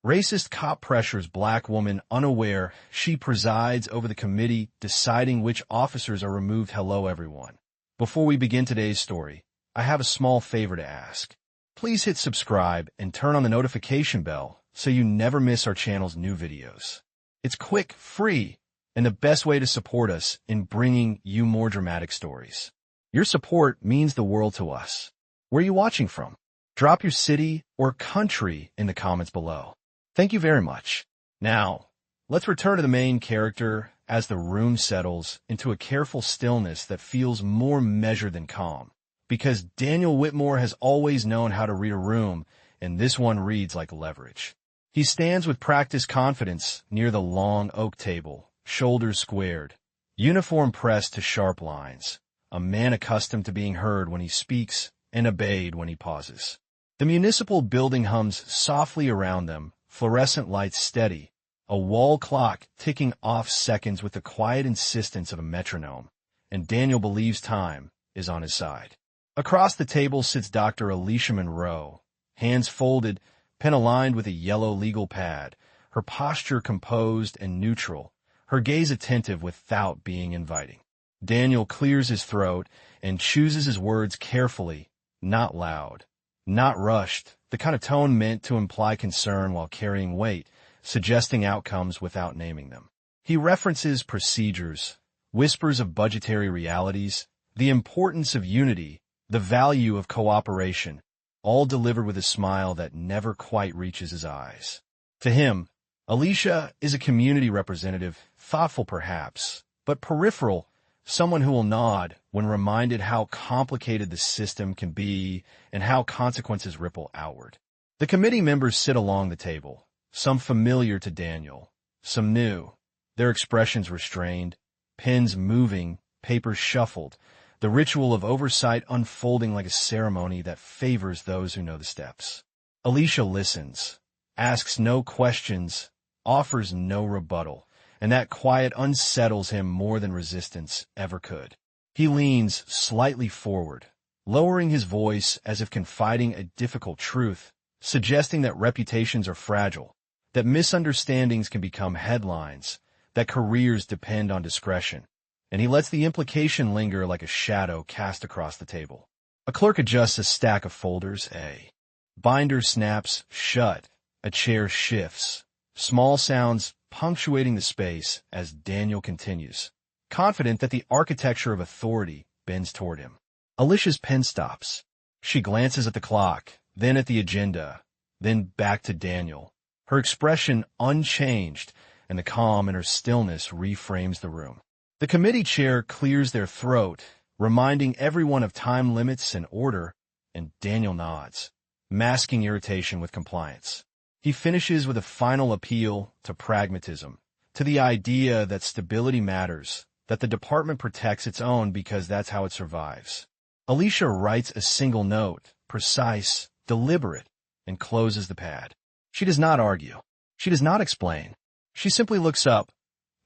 Racist cop pressures black woman unaware she presides over the committee deciding which officers are removed. Hello, everyone. Before we begin today's story, I have a small favor to ask. Please hit subscribe and turn on the notification bell so you never miss our channel's new videos. It's quick, free, and the best way to support us in bringing you more dramatic stories. Your support means the world to us. Where are you watching from? Drop your city or country in the comments below. Thank you very much. Now, let's return to the main character as the room settles into a careful stillness that feels more measured than calm. Because Daniel Whitmore has always known how to read a room, and this one reads like leverage. He stands with practiced confidence near the long oak table, shoulders squared, uniform pressed to sharp lines, a man accustomed to being heard when he speaks and obeyed when he pauses. The municipal building hums softly around them, fluorescent lights steady, a wall clock ticking off seconds with the quiet insistence of a metronome, and Daniel believes time is on his side. Across the table sits Dr. Alicia Monroe, hands folded, pen aligned with a yellow legal pad, her posture composed and neutral, her gaze attentive without being inviting. Daniel clears his throat and chooses his words carefully, not loud, not rushed, the kind of tone meant to imply concern while carrying weight, suggesting outcomes without naming them. He references procedures, whispers of budgetary realities, the importance of unity, the value of cooperation, all delivered with a smile that never quite reaches his eyes. To him, Alicia is a community representative, thoughtful perhaps, but peripheral, someone who will nod when reminded how complicated the system can be and how consequences ripple outward. The committee members sit along the table, some familiar to Daniel, some new, their expressions restrained, pens moving, papers shuffled, the ritual of oversight unfolding like a ceremony that favors those who know the steps. Alicia listens, asks no questions, offers no rebuttal, and that quiet unsettles him more than resistance ever could. He leans slightly forward, lowering his voice as if confiding a difficult truth, suggesting that reputations are fragile, that misunderstandings can become headlines, that careers depend on discretion, and he lets the implication linger like a shadow cast across the table. A clerk adjusts a stack of folders, a binder snaps shut, a chair shifts, small sounds punctuating the space as Daniel continues, confident that the architecture of authority bends toward him. Alicia's pen stops. She glances at the clock, then at the agenda, then back to Daniel, her expression unchanged, and the calm in her stillness reframes the room. The committee chair clears their throat, reminding everyone of time limits and order, and Daniel nods, masking irritation with compliance. He finishes with a final appeal to pragmatism, to the idea that stability matters, that the department protects its own because that's how it survives. Alicia writes a single note, precise, deliberate, and closes the pad. She does not argue. She does not explain. She simply looks up,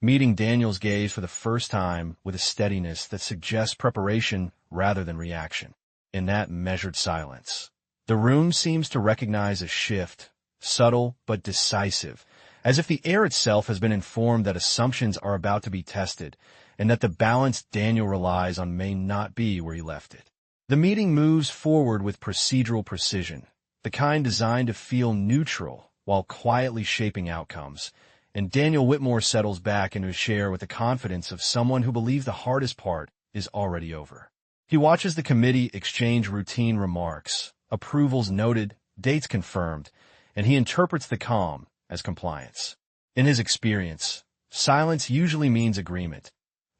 meeting Daniel's gaze for the first time with a steadiness that suggests preparation rather than reaction. In that measured silence, the room seems to recognize a shift, subtle but decisive, as if the air itself has been informed that assumptions are about to be tested and that the balance Daniel relies on may not be where he left it. The meeting moves forward with procedural precision, the kind designed to feel neutral while quietly shaping outcomes, and Daniel Whitmore settles back into his chair with the confidence of someone who believes the hardest part is already over. He watches the committee exchange routine remarks, approvals noted, dates confirmed, and he interprets the calm as compliance. In his experience, silence usually means agreement,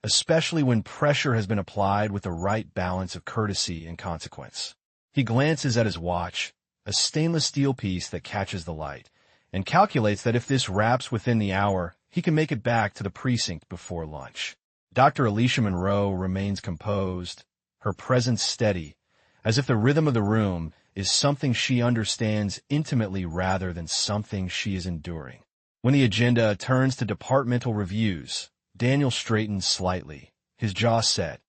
especially when pressure has been applied with the right balance of courtesy and consequence. He glances at his watch, a stainless steel piece that catches the light, and calculates that if this wraps within the hour, he can make it back to the precinct before lunch. Dr. Alicia Monroe remains composed, her presence steady, as if the rhythm of the room is something she understands intimately rather than something she is enduring. When the agenda turns to departmental reviews, Daniel straightens slightly, his jaw set,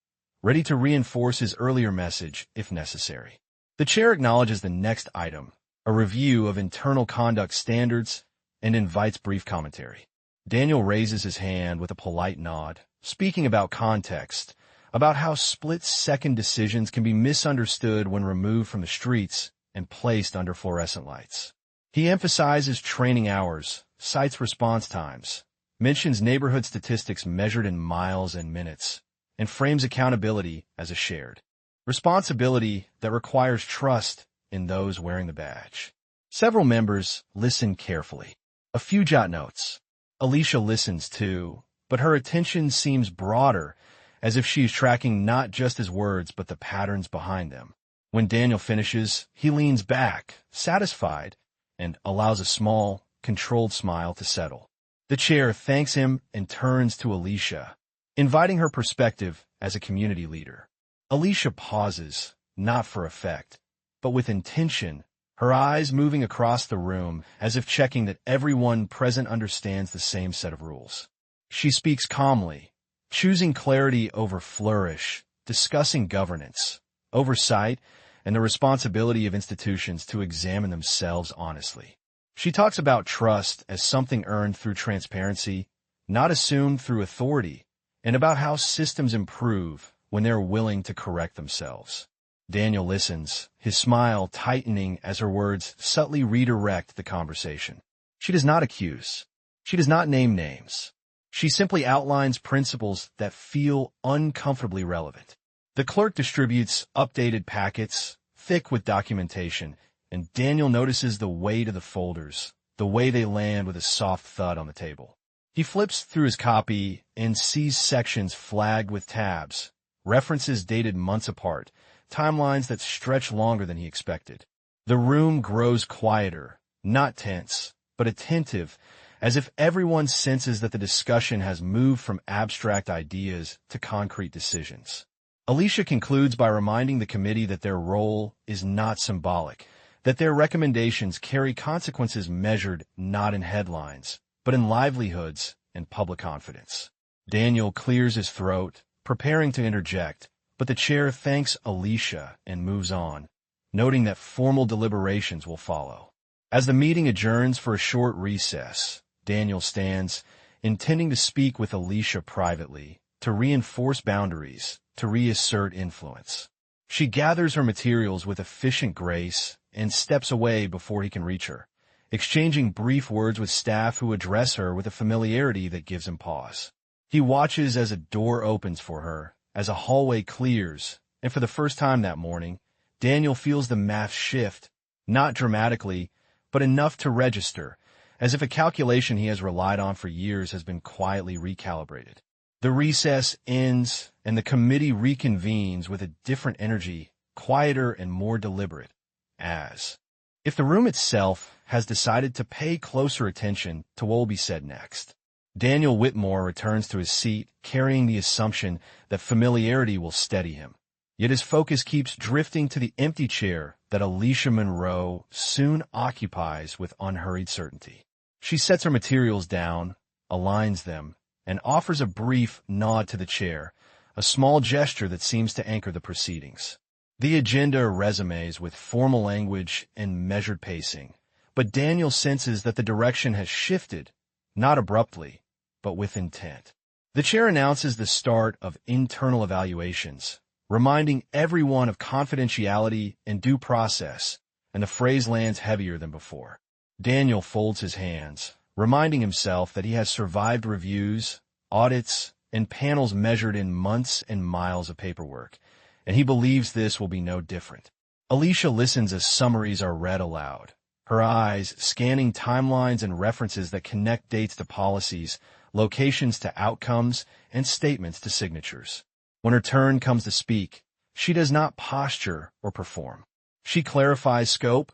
ready to reinforce his earlier message if necessary. The chair acknowledges the next item, a review of internal conduct standards, and invites brief commentary. Daniel raises his hand with a polite nod, speaking about context, about how split-second decisions can be misunderstood when removed from the streets and placed under fluorescent lights. He emphasizes training hours, cites response times, mentions neighborhood statistics measured in miles and minutes, and frames accountability as a shared responsibility that requires trust in those wearing the badge. Several members listen carefully. A few jot notes. Alicia listens too, but her attention seems broader, as if she is tracking not just his words but the patterns behind them. When Daniel finishes, he leans back, satisfied, and allows a small, controlled smile to settle. The chair thanks him and turns to Alicia, inviting her perspective as a community leader. Alicia pauses, not for effect, but with intention, her eyes moving across the room as if checking that everyone present understands the same set of rules. She speaks calmly, choosing clarity over flourish, discussing governance, oversight, and the responsibility of institutions to examine themselves honestly. She talks about trust as something earned through transparency, not assumed through authority, and about how systems improve when they're willing to correct themselves. Daniel listens, his smile tightening as her words subtly redirect the conversation. She does not accuse. She does not name names. She simply outlines principles that feel uncomfortably relevant. The clerk distributes updated packets, thick with documentation, and Daniel notices the weight of the folders, the way they land with a soft thud on the table. He flips through his copy and sees sections flagged with tabs, references dated months apart, timelines that stretch longer than he expected. The room grows quieter, not tense, but attentive, as if everyone senses that the discussion has moved from abstract ideas to concrete decisions. Alicia concludes by reminding the committee that their role is not symbolic, that their recommendations carry consequences measured not in headlines, but in livelihoods and public confidence. Daniel clears his throat, preparing to interject, but the chair thanks Alicia and moves on, noting that formal deliberations will follow. As the meeting adjourns for a short recess, Daniel stands, intending to speak with Alicia privately, to reinforce boundaries, to reassert influence. She gathers her materials with efficient grace and steps away before he can reach her, exchanging brief words with staff who address her with a familiarity that gives him pause. He watches as a door opens for her, as a hallway clears, and for the first time that morning, Daniel feels the math shift, not dramatically, but enough to register, as if a calculation he has relied on for years has been quietly recalibrated. The recess ends, and the committee reconvenes with a different energy, quieter and more deliberate, as if the room itself has decided to pay closer attention to what will be said next. Daniel Whitmore returns to his seat, carrying the assumption that familiarity will steady him. Yet his focus keeps drifting to the empty chair that Alicia Monroe soon occupies with unhurried certainty. She sets her materials down, aligns them, and offers a brief nod to the chair, a small gesture that seems to anchor the proceedings. The agenda resumes with formal language and measured pacing, but Daniel senses that the direction has shifted, not abruptly, but with intent. The chair announces the start of internal evaluations, reminding everyone of confidentiality and due process, and the phrase lands heavier than before. Daniel folds his hands, reminding himself that he has survived reviews, audits, and panels measured in months and miles of paperwork, and he believes this will be no different. Alicia listens as summaries are read aloud, her eyes scanning timelines and references that connect dates to policies, locations to outcomes, and statements to signatures. When her turn comes to speak, she does not posture or perform. She clarifies scope,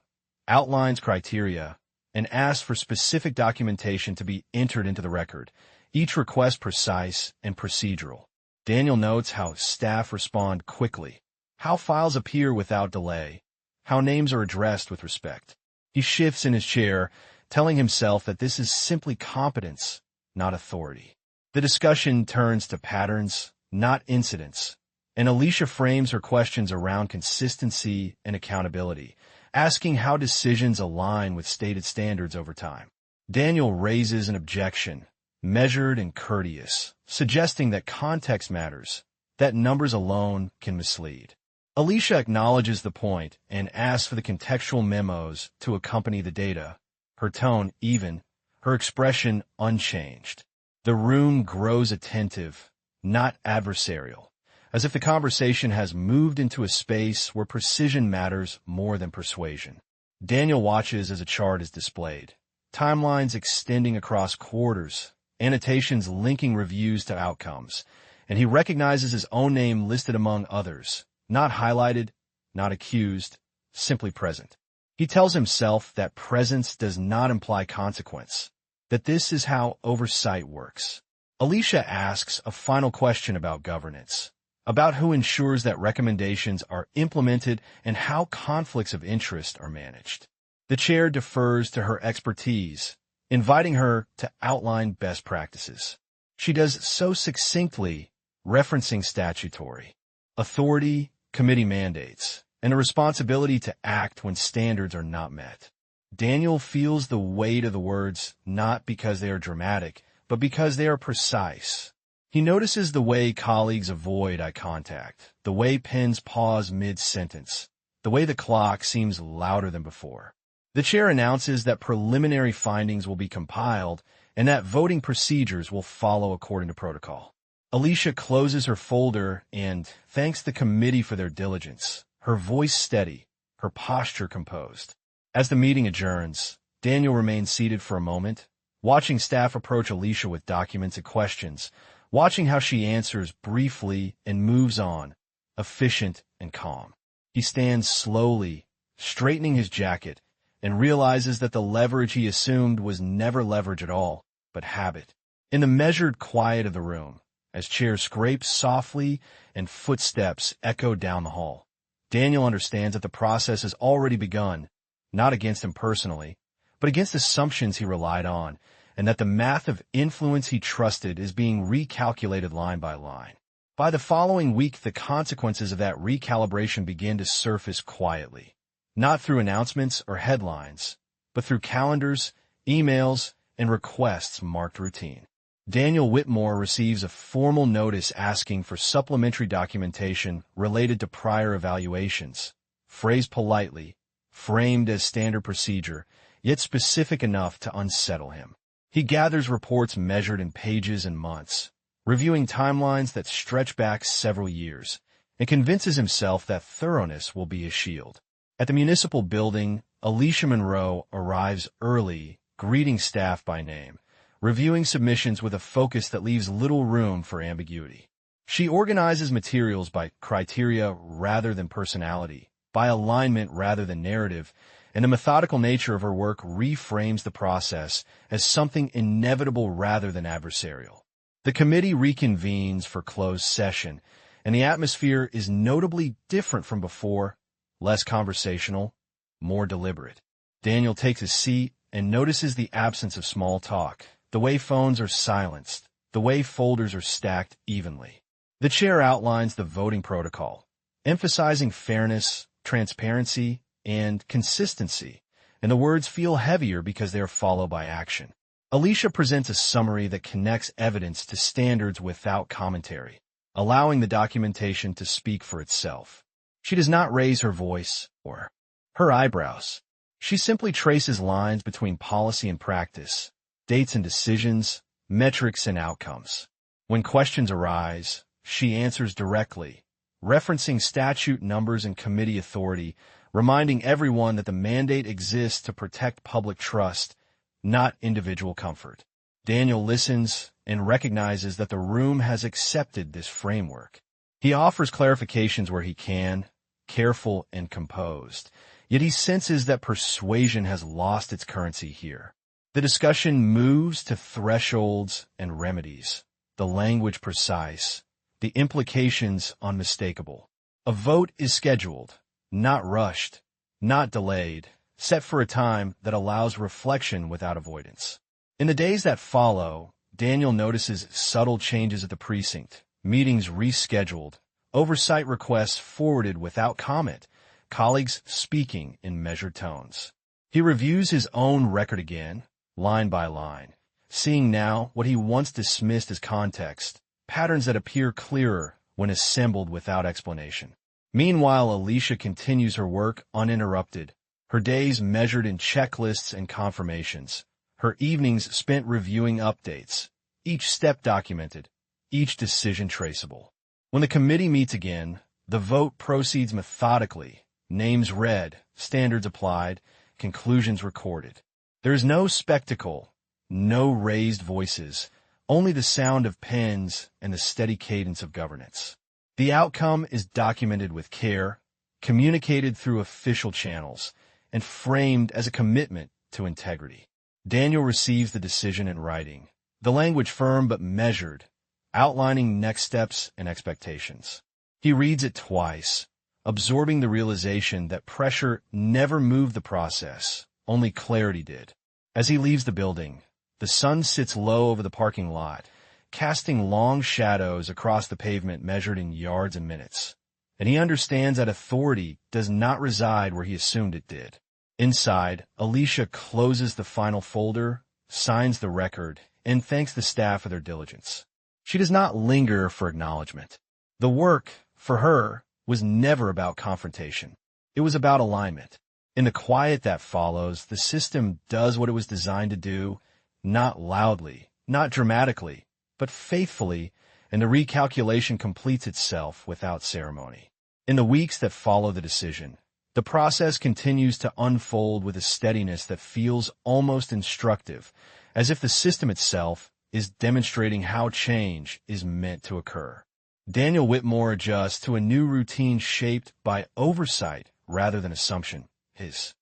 outlines criteria, and asks for specific documentation to be entered into the record, each request precise and procedural. Daniel notes how staff respond quickly, how files appear without delay, how names are addressed with respect. He shifts in his chair, telling himself that this is simply competence, not authority. The discussion turns to patterns, not incidents, and Alicia frames her questions around consistency and accountability, asking how decisions align with stated standards over time. Daniel raises an objection, measured and courteous, suggesting that context matters, that numbers alone can mislead. Alicia acknowledges the point and asks for the contextual memos to accompany the data, her tone even, her expression unchanged. The room grows attentive, not adversarial, as if the conversation has moved into a space where precision matters more than persuasion. Daniel watches as a chart is displayed, timelines extending across quarters, annotations linking reviews to outcomes, and he recognizes his own name listed among others, not highlighted, not accused, simply present. He tells himself that presence does not imply consequence, that this is how oversight works. Alicia asks a final question about governance, about who ensures that recommendations are implemented and how conflicts of interest are managed. The chair defers to her expertise, inviting her to outline best practices. She does so succinctly, referencing statutory authority, committee mandates, and a responsibility to act when standards are not met. Daniel feels the weight of the words not because they are dramatic, but because they are precise. He notices the way colleagues avoid eye contact, the way pens pause mid-sentence, the way the clock seems louder than before. The chair announces that preliminary findings will be compiled and that voting procedures will follow according to protocol. Alicia closes her folder and thanks the committee for their diligence, her voice steady, her posture composed. As the meeting adjourns, Daniel remains seated for a moment, watching staff approach Alicia with documents and questions, watching how she answers briefly and moves on, efficient and calm. He stands slowly, straightening his jacket, and realizes that the leverage he assumed was never leverage at all, but habit. In the measured quiet of the room, as chairs scrape softly and footsteps echo down the hall, Daniel understands that the process has already begun, not against him personally, but against assumptions he relied on, and that the math of influence he trusted is being recalculated line by line. By the following week, the consequences of that recalibration begin to surface quietly, not through announcements or headlines, but through calendars, emails, and requests marked routine. Daniel Whitmore receives a formal notice asking for supplementary documentation related to prior evaluations, phrased politely, framed as standard procedure, yet specific enough to unsettle him. He gathers reports measured in pages and months, reviewing timelines that stretch back several years, and convinces himself that thoroughness will be his shield. At the municipal building, Alicia Monroe arrives early, greeting staff by name, reviewing submissions with a focus that leaves little room for ambiguity. She organizes materials by criteria rather than personality, by alignment rather than narrative, and the methodical nature of her work reframes the process as something inevitable rather than adversarial. The committee reconvenes for closed session, and the atmosphere is notably different from before, less conversational, more deliberate. Daniel takes his seat and notices the absence of small talk, the way phones are silenced, the way folders are stacked evenly. The chair outlines the voting protocol, emphasizing fairness, transparency, and consistency, and the words feel heavier because they are followed by action. Alicia presents a summary that connects evidence to standards without commentary, allowing the documentation to speak for itself. She does not raise her voice or her eyebrows. She simply traces lines between policy and practice, dates and decisions, metrics and outcomes. When questions arise, she answers directly, referencing statute numbers and committee authority, reminding everyone that the mandate exists to protect public trust, not individual comfort. Daniel listens and recognizes that the room has accepted this framework. He offers clarifications where he can, careful and composed, yet he senses that persuasion has lost its currency here. The discussion moves to thresholds and remedies, the language precise, the implications unmistakable. A vote is scheduled, not rushed, not delayed, set for a time that allows reflection without avoidance. In the days that follow, Daniel notices subtle changes at the precinct, meetings rescheduled, oversight requests forwarded without comment, colleagues speaking in measured tones. He reviews his own record again, line by line, seeing now what he once dismissed as context, patterns that appear clearer when assembled without explanation. Meanwhile, Alicia continues her work uninterrupted, her days measured in checklists and confirmations, her evenings spent reviewing updates, each step documented, each decision traceable. When the committee meets again, the vote proceeds methodically, names read, standards applied, conclusions recorded. There is no spectacle, no raised voices, only the sound of pens and the steady cadence of governance. The outcome is documented with care, communicated through official channels, and framed as a commitment to integrity. Daniel receives the decision in writing, the language firm but measured, outlining next steps and expectations. He reads it twice, absorbing the realization that pressure never moved the process, only clarity did. As he leaves the building, the sun sits low over the parking lot, casting long shadows across the pavement measured in yards and minutes. And he understands that authority does not reside where he assumed it did. Inside, Alicia closes the final folder, signs the record, and thanks the staff for their diligence. She does not linger for acknowledgement. The work, for her, was never about confrontation. It was about alignment. In the quiet that follows, the system does what it was designed to do, not loudly, not dramatically, but faithfully, and the recalculation completes itself without ceremony. In the weeks that follow the decision, the process continues to unfold with a steadiness that feels almost instructive, as if the system itself is demonstrating how change is meant to occur. Daniel Whitmore adjusts to a new routine shaped by oversight rather than assumption. His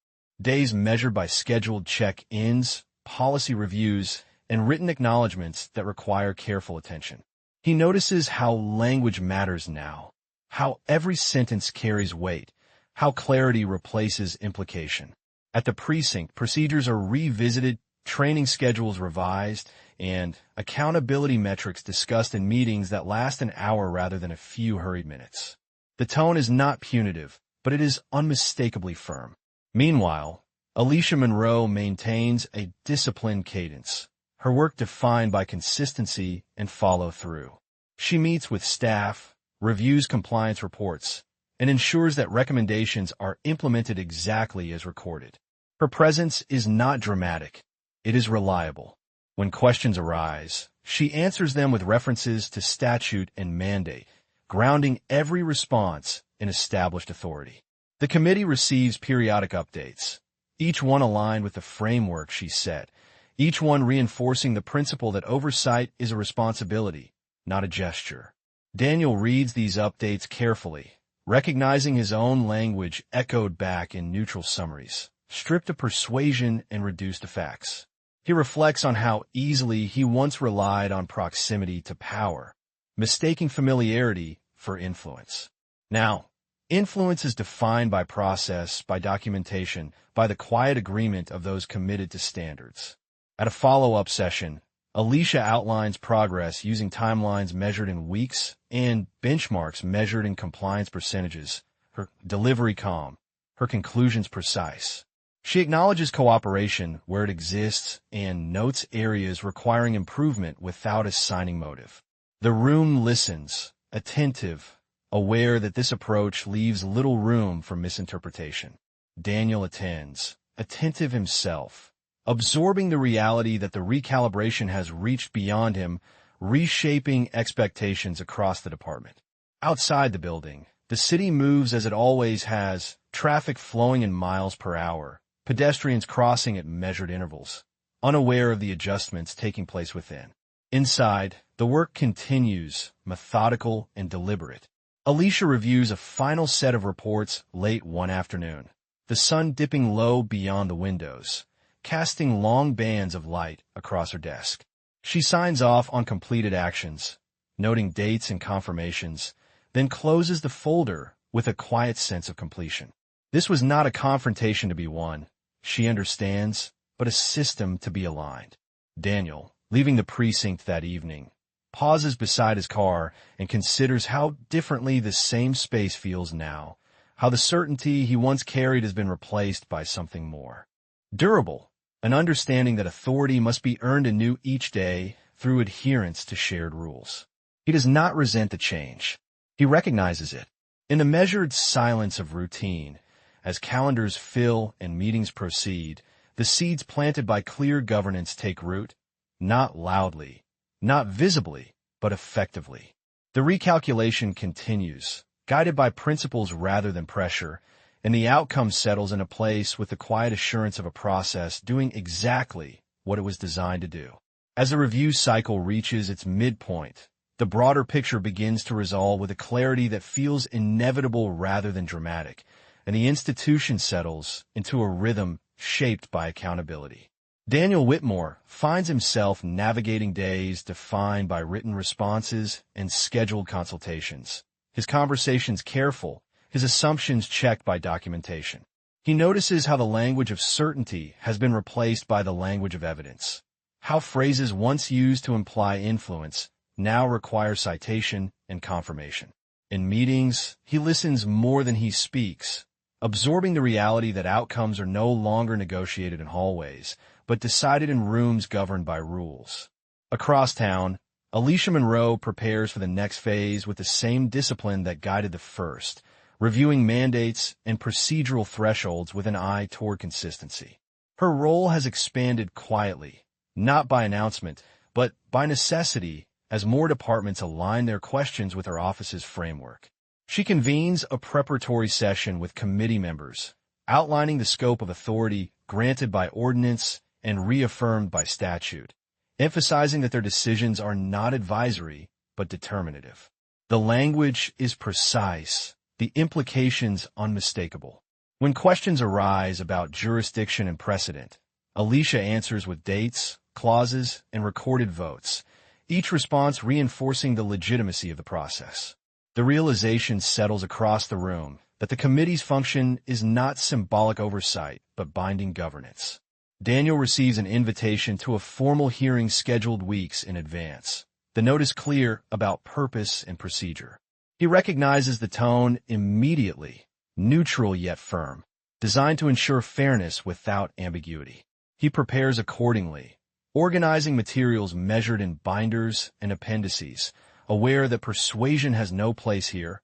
days measured by scheduled check-ins, policy reviews, and written acknowledgments that require careful attention. He notices how language matters now, how every sentence carries weight, how clarity replaces implication. At the precinct, procedures are revisited, training schedules revised, and accountability metrics discussed in meetings that last an hour rather than a few hurried minutes. The tone is not punitive, but it is unmistakably firm. Meanwhile, Alicia Monroe maintains a disciplined cadence, her work defined by consistency and follow-through. She meets with staff, reviews compliance reports, and ensures that recommendations are implemented exactly as recorded. Her presence is not dramatic. It is reliable. When questions arise, she answers them with references to statute and mandate, grounding every response in established authority. The committee receives periodic updates, each one aligned with the framework she set, each one reinforcing the principle that oversight is a responsibility, not a gesture. Daniel reads these updates carefully, recognizing his own language echoed back in neutral summaries, stripped of persuasion and reduced to facts. He reflects on how easily he once relied on proximity to power, mistaking familiarity for influence. Now, influence is defined by process, by documentation, by the quiet agreement of those committed to standards. At a follow-up session, Alicia outlines progress using timelines measured in weeks and benchmarks measured in compliance percentages, her delivery calm, her conclusions precise. She acknowledges cooperation where it exists and notes areas requiring improvement without assigning motive. The room listens, attentive, aware that this approach leaves little room for misinterpretation. Daniel attends, attentive himself, absorbing the reality that the recalibration has reached beyond him, reshaping expectations across the department. Outside the building, the city moves as it always has, traffic flowing in miles per hour, pedestrians crossing at measured intervals, unaware of the adjustments taking place within. Inside, the work continues, methodical and deliberate. Alicia reviews a final set of reports late one afternoon, the sun dipping low beyond the windows, casting long bands of light across her desk. She signs off on completed actions, noting dates and confirmations, then closes the folder with a quiet sense of completion. This was not a confrontation to be won, she understands, but a system to be aligned. Daniel, leaving the precinct that evening, pauses beside his car and considers how differently the same space feels now, how the certainty he once carried has been replaced by something more durable, an understanding that authority must be earned anew each day through adherence to shared rules. He does not resent the change. He recognizes it. In the measured silence of routine, as calendars fill and meetings proceed, the seeds planted by clear governance take root, not loudly, not visibly, but effectively. The recalculation continues, guided by principles rather than pressure, and the outcome settles in a place with the quiet assurance of a process doing exactly what it was designed to do. As the review cycle reaches its midpoint, the broader picture begins to resolve with a clarity that feels inevitable rather than dramatic, and the institution settles into a rhythm shaped by accountability. Daniel Whitmore finds himself navigating days defined by written responses and scheduled consultations, his conversations careful, his assumptions checked by documentation. He notices how the language of certainty has been replaced by the language of evidence, how phrases once used to imply influence now require citation and confirmation. In meetings, he listens more than he speaks, absorbing the reality that outcomes are no longer negotiated in hallways, but decided in rooms governed by rules. Across town, Alicia Monroe prepares for the next phase with the same discipline that guided the first, reviewing mandates and procedural thresholds with an eye toward consistency. Her role has expanded quietly, not by announcement, but by necessity, as more departments align their questions with her office's framework. She convenes a preparatory session with committee members, outlining the scope of authority granted by ordinance and reaffirmed by statute, emphasizing that their decisions are not advisory, but determinative. The language is precise, the implications unmistakable. When questions arise about jurisdiction and precedent, Alicia answers with dates, clauses, and recorded votes, each response reinforcing the legitimacy of the process. The realization settles across the room that the committee's function is not symbolic oversight, but binding governance. Daniel receives an invitation to a formal hearing scheduled weeks in advance. The note is clear about purpose and procedure. He recognizes the tone immediately, neutral yet firm, designed to ensure fairness without ambiguity. He prepares accordingly, organizing materials measured in binders and appendices, aware that persuasion has no place here,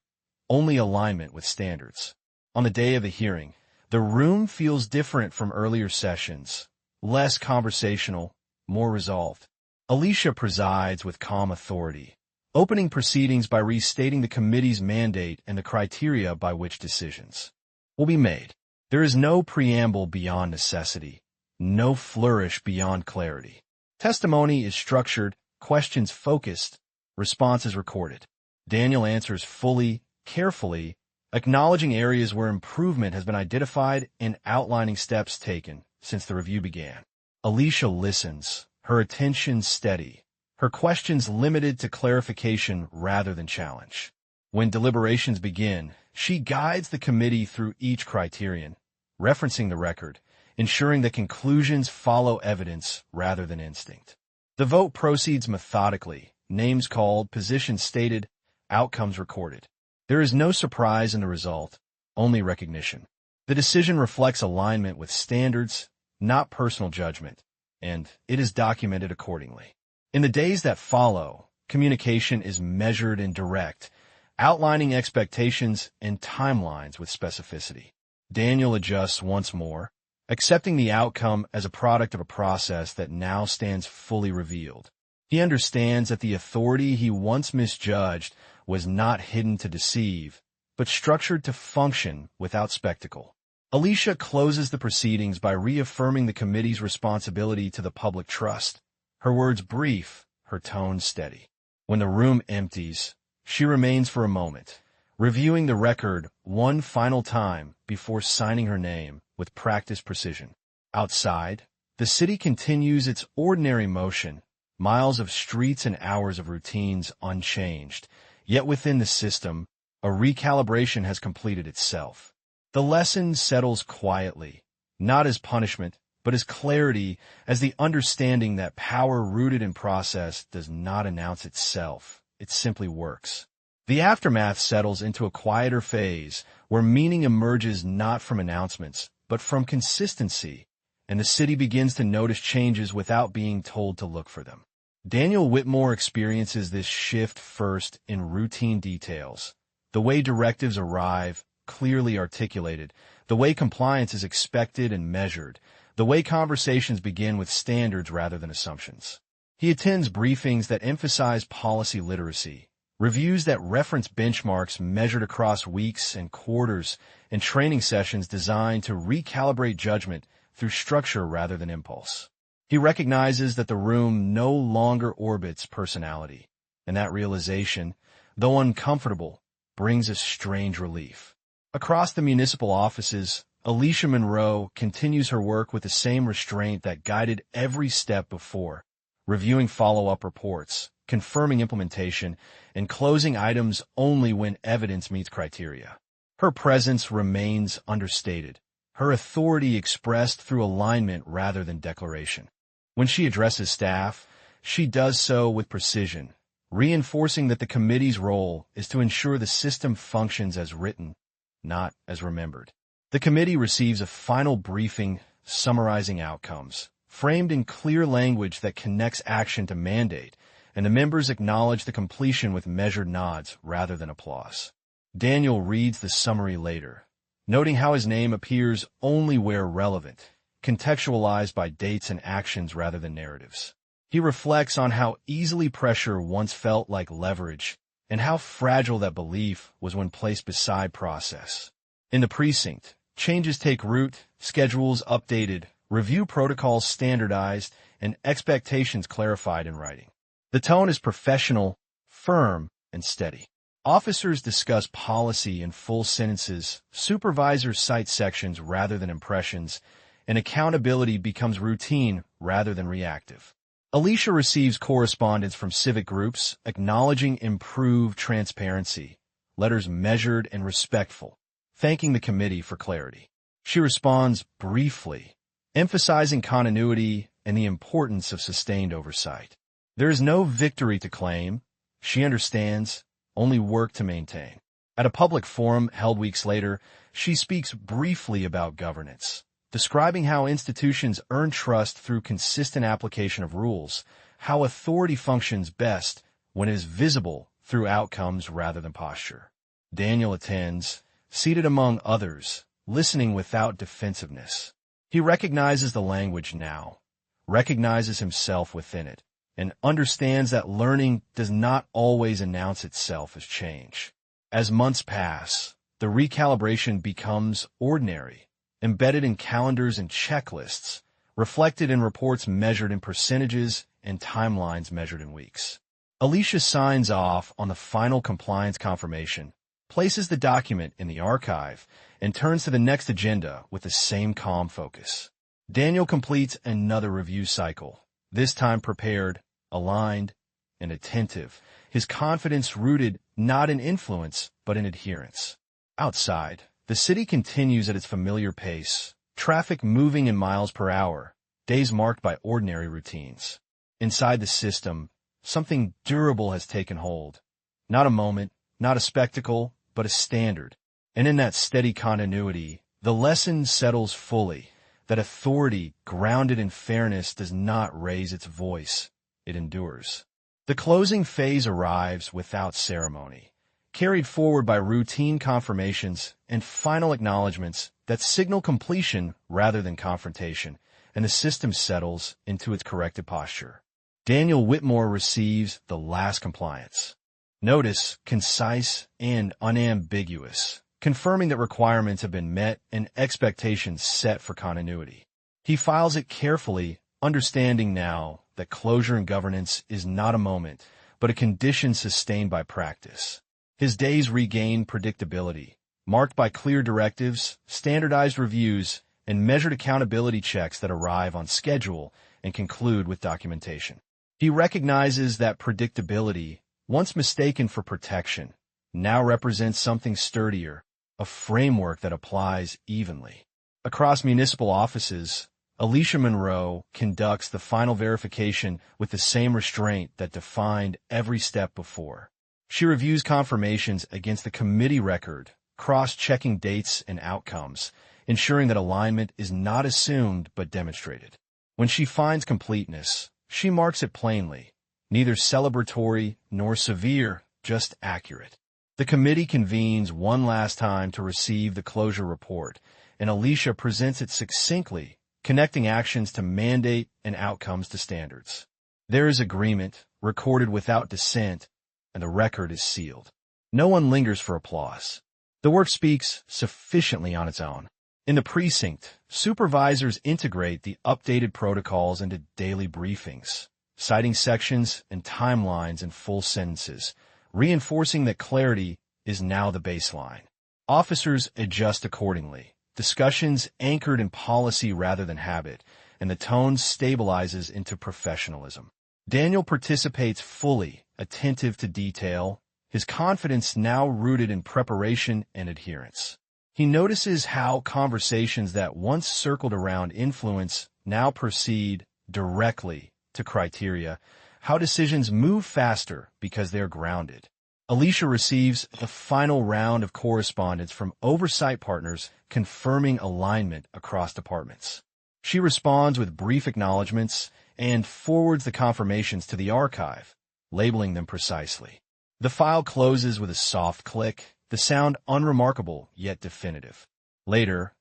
only alignment with standards. On the day of the hearing, the room feels different from earlier sessions, less conversational, more resolved. Alicia presides with calm authority, opening proceedings by restating the committee's mandate and the criteria by which decisions will be made. There is no preamble beyond necessity, no flourish beyond clarity. Testimony is structured, questions focused, responses recorded. Daniel answers fully, carefully, acknowledging areas where improvement has been identified and outlining steps taken since the review began. Alicia listens, her attention steady, her questions limited to clarification rather than challenge. When deliberations begin, she guides the committee through each criterion, referencing the record, ensuring that conclusions follow evidence rather than instinct. The vote proceeds methodically, names called, positions stated, outcomes recorded. There is no surprise in the result, only recognition. The decision reflects alignment with standards, not personal judgment, and it is documented accordingly. In the days that follow, communication is measured and direct, outlining expectations and timelines with specificity. Daniel adjusts once more, accepting the outcome as a product of a process that now stands fully revealed. He understands that the authority he once misjudged was not hidden to deceive, but structured to function without spectacle. Alicia closes the proceedings by reaffirming the committee's responsibility to the public trust, her words brief, her tone steady. When the room empties, she remains for a moment, reviewing the record one final time before signing her name with practiced precision. Outside, the city continues its ordinary motion, miles of streets and hours of routines unchanged, yet within the system, a recalibration has completed itself. The lesson settles quietly, not as punishment, but as clarity, as the understanding that power rooted in process does not announce itself, it simply works. The aftermath settles into a quieter phase where meaning emerges not from announcements, but from consistency, and the city begins to notice changes without being told to look for them. Daniel Whitmore experiences this shift first in routine details. The way directives arrive, clearly articulated, the way compliance is expected and measured, the way conversations begin with standards rather than assumptions. He attends briefings that emphasize policy literacy, reviews that reference benchmarks measured across weeks and quarters, and training sessions designed to recalibrate judgment through structure rather than impulse. He recognizes that the room no longer orbits personality, and that realization, though uncomfortable, brings a strange relief. Across the municipal offices, Alicia Monroe continues her work with the same restraint that guided every step before, reviewing follow-up reports, confirming implementation, and closing items only when evidence meets criteria. Her presence remains understated, her authority expressed through alignment rather than declaration. When she addresses staff, she does so with precision, reinforcing that the committee's role is to ensure the system functions as written, not as remembered. The committee receives a final briefing summarizing outcomes, framed in clear language that connects action to mandate, and the members acknowledge the completion with measured nods rather than applause. Daniel reads the summary later, noting how his name appears only where relevant, contextualized by dates and actions rather than narratives. He reflects on how easily pressure once felt like leverage, and how fragile that belief was when placed beside process. In the precinct, changes take root, schedules updated, review protocols standardized, and expectations clarified in writing. The tone is professional, firm, and steady. Officers discuss policy in full sentences, supervisors cite sections rather than impressions, and accountability becomes routine rather than reactive. Alicia receives correspondence from civic groups acknowledging improved transparency, letters measured and respectful, thanking the committee for clarity. She responds briefly, emphasizing continuity and the importance of sustained oversight. There is no victory to claim, she understands, only work to maintain. At a public forum held weeks later, she speaks briefly about governance, describing how institutions earn trust through consistent application of rules, how authority functions best when it is visible through outcomes rather than posture. Daniel attends, seated among others, listening without defensiveness. He recognizes the language now, recognizes himself within it, and understands that learning does not always announce itself as change. As months pass, the recalibration becomes ordinary, embedded in calendars and checklists, reflected in reports measured in percentages and timelines measured in weeks. Alicia signs off on the final compliance confirmation, places the document in the archive, and turns to the next agenda with the same calm focus. Daniel completes another review cycle, this time prepared, aligned, and attentive, his confidence rooted not in influence but in adherence. Outside, the city continues at its familiar pace, traffic moving in miles per hour, days marked by ordinary routines. Inside the system, something durable has taken hold. Not a moment, not a spectacle, but a standard. And in that steady continuity, the lesson settles fully, that authority grounded in fairness does not raise its voice, it endures. The closing phase arrives without ceremony, carried forward by routine confirmations and final acknowledgments that signal completion rather than confrontation, and the system settles into its corrected posture. Daniel Whitmore receives the last compliance. Notice, concise and unambiguous, confirming that requirements have been met and expectations set for continuity. He files it carefully, understanding now that closure in governance is not a moment, but a condition sustained by practice. His days regain predictability, marked by clear directives, standardized reviews, and measured accountability checks that arrive on schedule and conclude with documentation. He recognizes that predictability, once mistaken for protection, now represents something sturdier, a framework that applies evenly. Across municipal offices, Alicia Monroe conducts the final verification with the same restraint that defined every step before. She reviews confirmations against the committee record, cross-checking dates and outcomes, ensuring that alignment is not assumed but demonstrated. When she finds completeness, she marks it plainly, neither celebratory nor severe, just accurate. The committee convenes one last time to receive the closure report, and Alicia presents it succinctly, connecting actions to mandate and outcomes to standards. There is agreement, recorded without dissent, and the record is sealed. No one lingers for applause. The work speaks sufficiently on its own. In the precinct, supervisors integrate the updated protocols into daily briefings, citing sections and timelines in full sentences, reinforcing that clarity is now the baseline. Officers adjust accordingly, discussions anchored in policy rather than habit, and the tone stabilizes into professionalism. Daniel participates fully, attentive to detail, his confidence now rooted in preparation and adherence. He notices how conversations that once circled around influence now proceed directly to criteria, how decisions move faster because they're grounded. Alicia receives the final round of correspondence from oversight partners confirming alignment across departments. She responds with brief acknowledgments and forwards the confirmations to the archive, labeling them precisely. The file closes with a soft click, the sound unremarkable yet definitive. Later,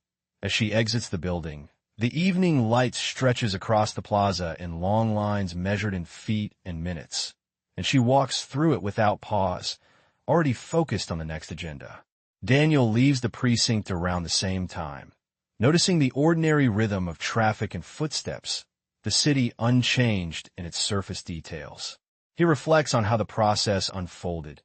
as she exits the building, the evening light stretches across the plaza in long lines measured in feet and minutes, and she walks through it without pause, already focused on the next agenda. Daniel leaves the precinct around the same time, noticing the ordinary rhythm of traffic and footsteps, the city unchanged in its surface details. He reflects on how the process unfolded,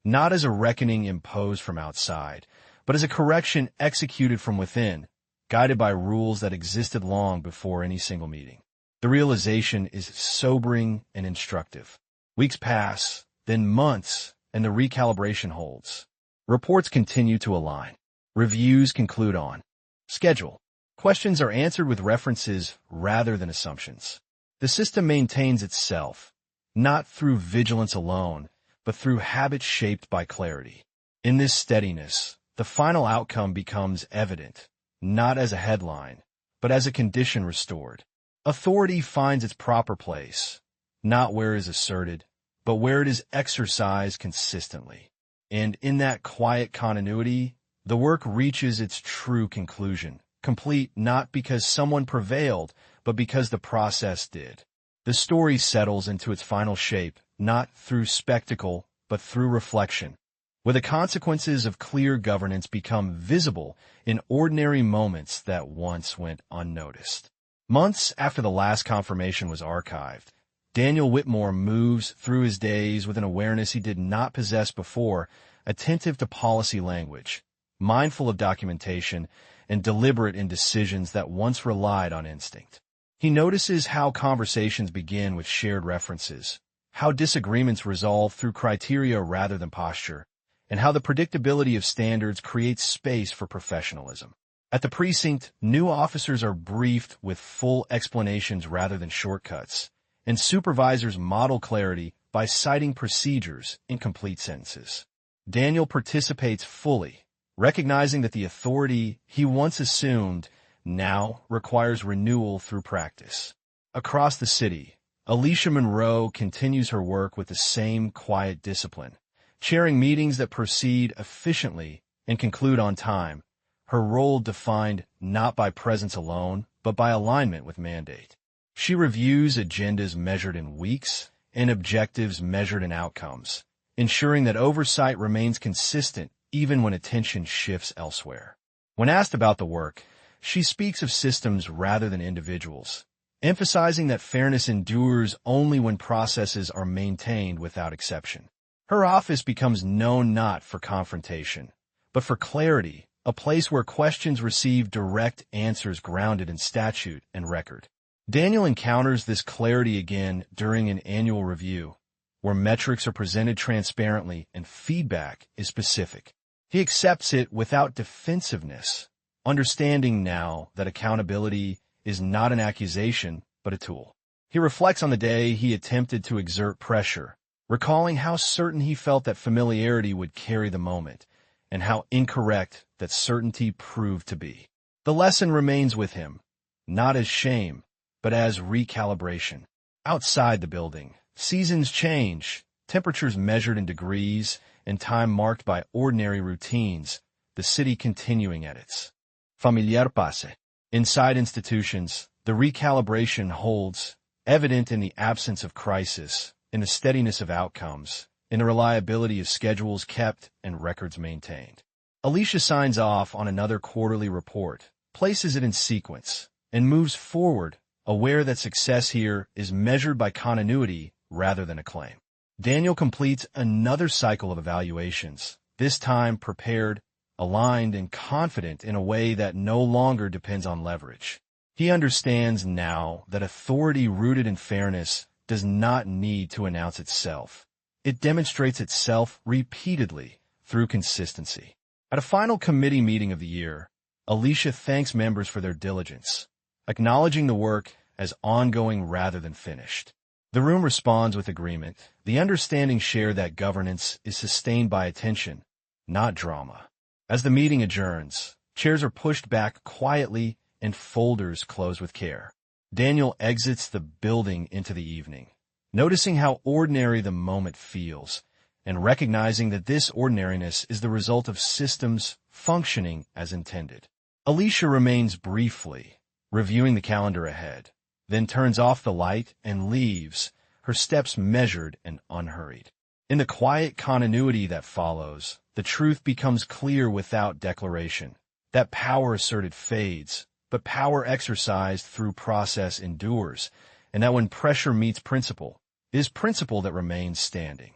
not as a reckoning imposed from outside, but as a correction executed from within, guided by rules that existed long before any single meeting. The realization is sobering and instructive. Weeks pass, then months, and the recalibration holds. Reports continue to align. Reviews conclude on schedule. Questions are answered with references rather than assumptions. The system maintains itself, not through vigilance alone, but through habits shaped by clarity. In this steadiness, the final outcome becomes evident, not as a headline, but as a condition restored. Authority finds its proper place, not where it is asserted, but where it is exercised consistently. And in that quiet continuity, the work reaches its true conclusion, complete not because someone prevailed, but because the process did. The story settles into its final shape, not through spectacle, but through reflection, where the consequences of clear governance become visible in ordinary moments that once went unnoticed. Months after the last confirmation was archived, Daniel Whitmore moves through his days with an awareness he did not possess before, attentive to policy language, mindful of documentation, and deliberate in decisions that once relied on instinct. He notices how conversations begin with shared references, how disagreements resolve through criteria rather than posture, and how the predictability of standards creates space for professionalism. At the precinct, new officers are briefed with full explanations rather than shortcuts, and supervisors model clarity by citing procedures in complete sentences. Daniel participates fully, recognizing that the authority he once assumed now requires renewal through practice. Across the city, Alicia Monroe continues her work with the same quiet discipline, chairing meetings that proceed efficiently and conclude on time, her role defined not by presence alone, but by alignment with mandate. She reviews agendas measured in weeks and objectives measured in outcomes, ensuring that oversight remains consistent even when attention shifts elsewhere. When asked about the work, she speaks of systems rather than individuals, emphasizing that fairness endures only when processes are maintained without exception. Her office becomes known not for confrontation, but for clarity, a place where questions receive direct answers grounded in statute and record. Daniel encounters this clarity again during an annual review, where metrics are presented transparently and feedback is specific. He accepts it without defensiveness, understanding now that accountability is not an accusation, but a tool. He reflects on the day he attempted to exert pressure, recalling how certain he felt that familiarity would carry the moment, and how incorrect that certainty proved to be. The lesson remains with him, not as shame, but as recalibration. Outside the building, seasons change, temperatures measured in degrees, and time marked by ordinary routines, the city continuing at its familiar pace. Inside institutions, the recalibration holds, evident in the absence of crisis, in the steadiness of outcomes, in the reliability of schedules kept and records maintained. Alicia signs off on another quarterly report, places it in sequence, and moves forward, aware that success here is measured by continuity rather than acclaim. Daniel completes another cycle of evaluations, this time prepared, aligned, and confident in a way that no longer depends on leverage. He understands now that authority rooted in fairness does not need to announce itself. It demonstrates itself repeatedly through consistency. At a final committee meeting of the year, Alicia thanks members for their diligence, acknowledging the work as ongoing rather than finished. The room responds with agreement, the understanding shared that governance is sustained by attention, not drama. As the meeting adjourns, chairs are pushed back quietly and folders close with care. Daniel exits the building into the evening, noticing how ordinary the moment feels, and recognizing that this ordinariness is the result of systems functioning as intended. Alicia remains briefly, reviewing the calendar ahead, then turns off the light and leaves, her steps measured and unhurried. In the quiet continuity that follows, the truth becomes clear without declaration. That power asserted fades, but power exercised through process endures, and that when pressure meets principle, it is principle that remains standing.